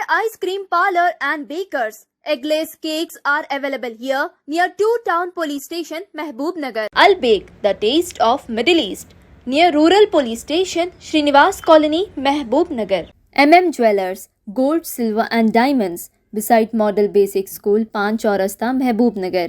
Ice Cream Parlor and Bakers. Eggless cakes are available here near 2 Town Police Station, Mehboob Nagar. Al Bake, the taste of Middle East, near Rural Police Station, Srinivas Colony, Mehboob Nagar. Jewellers, Gold, Silver and Diamonds, beside Model Basic School, Pan Chaurasta, Mehboob Nagar.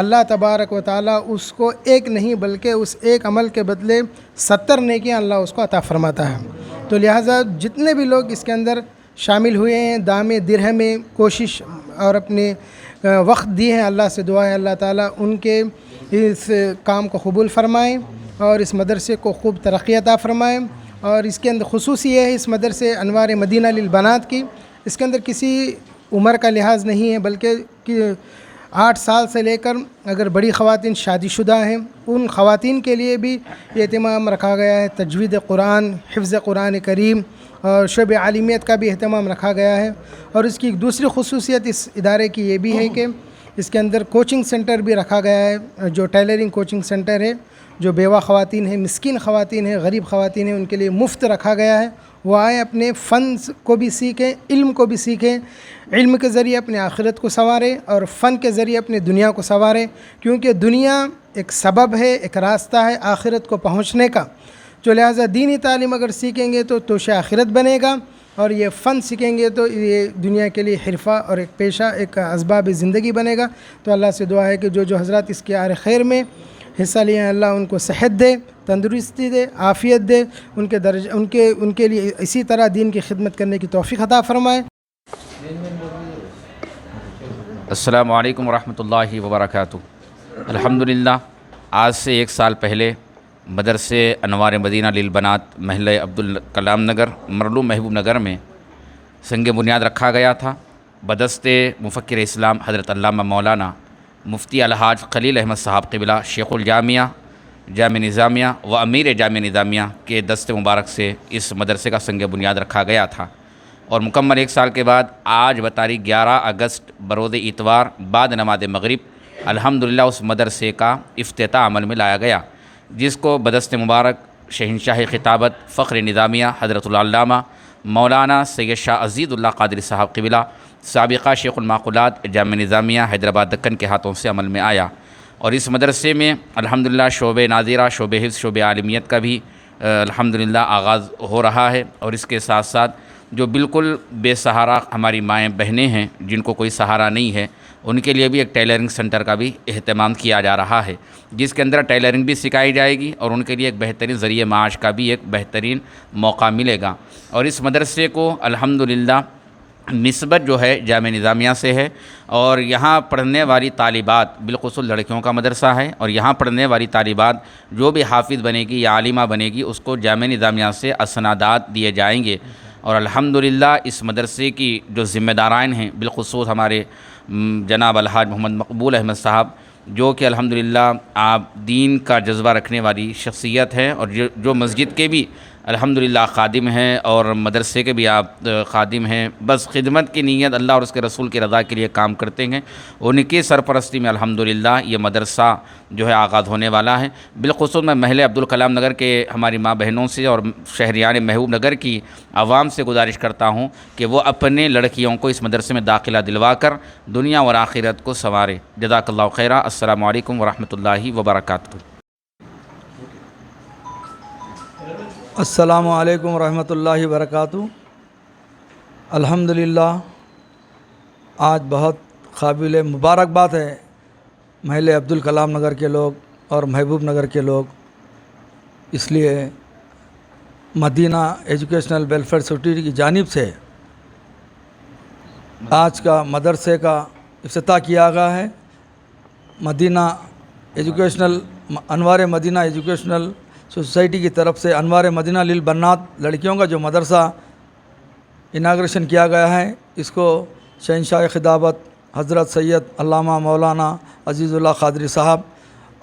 اللہ تبارک و تعالیٰ اس کو ایک نہیں بلکہ اس ایک عمل کے بدلے 70 نیکیاں اللہ اس کو عطا فرماتا ہے۔ تو لہٰذا جتنے بھی لوگ اس کے اندر شامل ہوئے ہیں، دامِ درہم میں کوشش اور اپنے وقت دیے ہیں، اللہ سے دعا ہے اللہ تعالیٰ ان کے اس کام کو قبول فرمائیں اور اس مدرسے کو خوب ترقی عطا فرمائیں۔ اور اس کے اندر خصوصی یہ ہے اس مدرسے انوار مدینہ للبنات کی، اس کے اندر کسی عمر کا لحاظ نہیں ہے، بلکہ 8 سال سے لے کر اگر بڑی خواتین شادی شدہ ہیں ان خواتین کے لیے بھی یہ اہتمام رکھا گیا ہے۔ تجوید قرآن، حفظ قرآن کریم اور شعب عالمیت کا بھی اہتمام رکھا گیا ہے۔ اور اس کی ایک دوسری خصوصیت اس ادارے کی یہ بھی ہے کہ اس کے اندر کوچنگ سینٹر بھی رکھا گیا ہے، جو ٹیلرنگ کوچنگ سینٹر ہے، جو بیوہ خواتین ہیں، مسکین خواتین ہیں، غریب خواتین ہیں، ان کے لیے مفت رکھا گیا ہے۔ وہ آئیں اپنے فن کو بھی سیکھیں، علم کو بھی سیکھیں، علم کے ذریعے اپنے آخرت کو سنواریں اور فن کے ذریعے اپنے دنیا کو سنواریں، کیونکہ دنیا ایک سبب ہے، ایک راستہ ہے آخرت کو پہنچنے کا۔ تو لہٰذا دینی تعلیم اگر سیکھیں گے تو توشہ آخرت بنے گا، اور یہ فن سیکھیں گے تو یہ دنیا کے لیے حرفہ اور ایک پیشہ، ایک اسباب زندگی بنے گا۔ تو اللہ سے دعا ہے کہ جو حضرات اس کے آر خیر میں حصہ لیے ہیں، اللہ ان کو صحت دے، تندرستی دے، عافیت دے، ان کے لیے اسی طرح دین کی خدمت کرنے کی توفیق عطا فرمائے۔ السلام علیکم ورحمۃ اللہ وبرکاتہ۔ الحمدللہ آج سے 1 سال پہلے مدرسے انوار مدینہ للبنات محلہ عبدالکلام نگر مرلو محبوب نگر میں سنگ بنیاد رکھا گیا تھا بدست مفکر اسلام حضرت علامہ مولانا مفتی الحاج خلیل احمد صاحب قبلہ شیخ الجامعہ جامع نظامیہ و امیر جامع نظامیہ کے دست مبارک سے اس مدرسے کا سنگ بنیاد رکھا گیا تھا، اور مکمل 1 سال کے بعد آج بتاریخ 11 اگست بروز اتوار بعد نماز مغرب الحمدللہ اس مدرسے کا افتتاح عمل میں لایا گیا، جس کو بدست مبارک شہنشاہ خطابت فخر نظامیہ حضرت العلامہ مولانا سید شاہ عزیز اللہ قادری صاحب قبلہ سابقہ شیخ المعقولات جامع نظامیہ حیدرآباد دکن کے ہاتھوں سے عمل میں آیا۔ اور اس مدرسے میں الحمدللہ شعبہ ناظرہ، شعبہ حفظ، شعبہ عالمیت کا بھی الحمدللہ آغاز ہو رہا ہے، اور اس کے ساتھ ساتھ جو بالکل بے سہارا ہماری مائیں بہنیں ہیں جن کو کوئی سہارا نہیں ہے، ان کے لیے بھی ایک ٹیلرنگ سینٹر کا بھی اہتمام کیا جا رہا ہے، جس کے اندر ٹیلرنگ بھی سکھائی جائے گی اور ان کے لیے ایک بہترین ذریعہ معاش کا بھی ایک بہترین موقع ملے گا۔ اور اس مدرسے کو الحمدللہ نسبت جو ہے جامع نظامیہ سے ہے، اور یہاں پڑھنے والی طالبات بالخصوص لڑکیوں کا مدرسہ ہے، اور یہاں پڑھنے والی طالبات جو بھی حافظ بنے گی یا عالمہ بنے گی اس کو جامع نظامیہ سے اسنادات دیے جائیں گے۔ اور الحمدللہ اس مدرسے کی جو ذمہ داران ہیں بالخصوص ہمارے جناب الحاج محمد مقبول احمد صاحب، جو کہ الحمدللہ آپ دین کا جذبہ رکھنے والی شخصیت ہے، اور جو مسجد کے بھی الحمدللہ خادم ہیں اور مدرسے کے بھی آپ خادم ہیں، بس خدمت کی نیت اللہ اور اس کے رسول کی رضا کے لیے کام کرتے ہیں، ان کی سرپرستی میں الحمدللہ یہ مدرسہ جو ہے آغاز ہونے والا ہے۔ بالخصوص میں محلہ عبدالکلام نگر کے ہماری ماں بہنوں سے اور شہریان محبوب نگر کی عوام سے گزارش کرتا ہوں کہ وہ اپنے لڑکیوں کو اس مدرسے میں داخلہ دلوا کر دنیا اور آخرت کو سنوارے۔ جزاک اللہ خیرہ۔ السلام علیکم ورحمۃ اللہ وبرکاتہ۔ السلام علیکم ورحمۃ اللہ وبرکاتہ۔ الحمدللہ آج بہت قابل مبارکباد ہے محلہ عبدالکلام نگر کے لوگ اور محبوب نگر کے لوگ، اس لیے مدینہ ایجوکیشنل ویلفیئر سوسائٹی کی جانب سے آج کا مدرسے کا افتتاح کیا گیا ہے۔ مدینہ ایجوکیشنل انوار مدینہ ایجوکیشنل سوسائٹی کی طرف سے انوار مدینہ للبنات لڑکیوں کا جو مدرسہ اناگریشن کیا گیا ہے، اس کو شہنشاہ خطابت حضرت سید علامہ مولانا عزیز اللہ قادری صاحب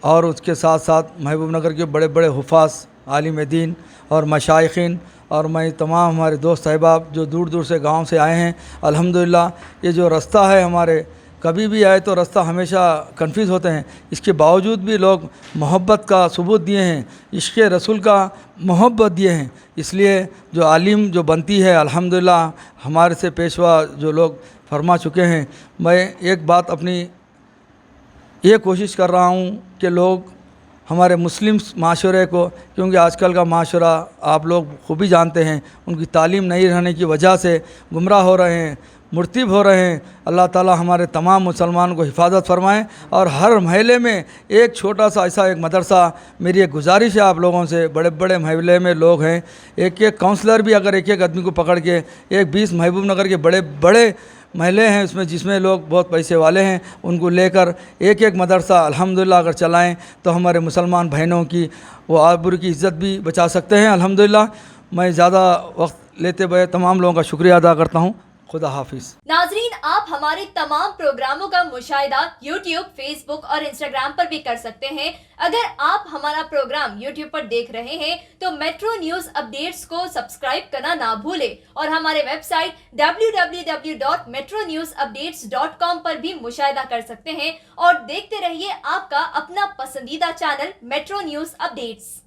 اور اس کے ساتھ ساتھ محبوب نگر کے بڑے بڑے حفاظ، عالم دین اور مشائخین، اور میں تمام ہمارے دوست احباب جو دور دور سے گاؤں سے آئے ہیں، الحمدللہ یہ جو رستہ ہے ہمارے، کبھی بھی آئے تو رستہ ہمیشہ کنفیوز ہوتے ہیں، اس کے باوجود بھی لوگ محبت کا ثبوت دیے ہیں، عشق رسول کا محبت دیے ہیں، اس لیے جو عالم جو بنتی ہے الحمدللہ ہمارے سے پیشوا جو لوگ فرما چکے ہیں۔ میں ایک بات اپنی یہ کوشش کر رہا ہوں کہ لوگ ہمارے مسلم معاشرے کو، کیونکہ آج کل کا معاشرہ آپ لوگ خوبی جانتے ہیں، ان کی تعلیم نہیں رہنے کی وجہ سے گمراہ ہو رہے ہیں، مرتب ہو رہے ہیں. اللہ تعالی ہمارے تمام مسلمانوں کو حفاظت فرمائیں. اور ہر محلے میں ایک چھوٹا سا ایسا ایک مدرسہ. میری ایک گزارش ہے آپ لوگوں سے, بڑے بڑے محلے میں لوگ ہیں, ایک ایک کاؤنسلر بھی اگر ایک ایک آدمی کو پکڑ کے, ایک 20 محبوب نگر کے بڑے بڑے محلے ہیں اس میں جس میں لوگ بہت پیسے والے ہیں, ان کو لے کر ایک ایک مدرسہ الحمدللہ اگر چلائیں تو ہمارے مسلمان بہنوں کی وہ آبرو کی عزت بھی بچا سکتے ہیں الحمدللہ. میں زیادہ وقت لیتے ہوئے تمام لوگوں کا شکریہ ادا کرتا ہوں. خدا حافظ. ناظرین, آپ ہمارے تمام پروگراموں کا مشاہدہ یوٹیوب, فیس بک اور انسٹاگرام پر بھی کر سکتے ہیں. اگر آپ ہمارا پروگرام یوٹیوب پر دیکھ رہے ہیں تو میٹرو نیوز اپڈیٹس کو سبسکرائب کرنا نہ بھولیں اور ہمارے ویب سائٹ www.metronewsupdates.com پر بھی مشاہدہ کر سکتے ہیں. اور دیکھتے رہیے آپ کا اپنا پسندیدہ چینل میٹرو نیوز اپڈیٹس.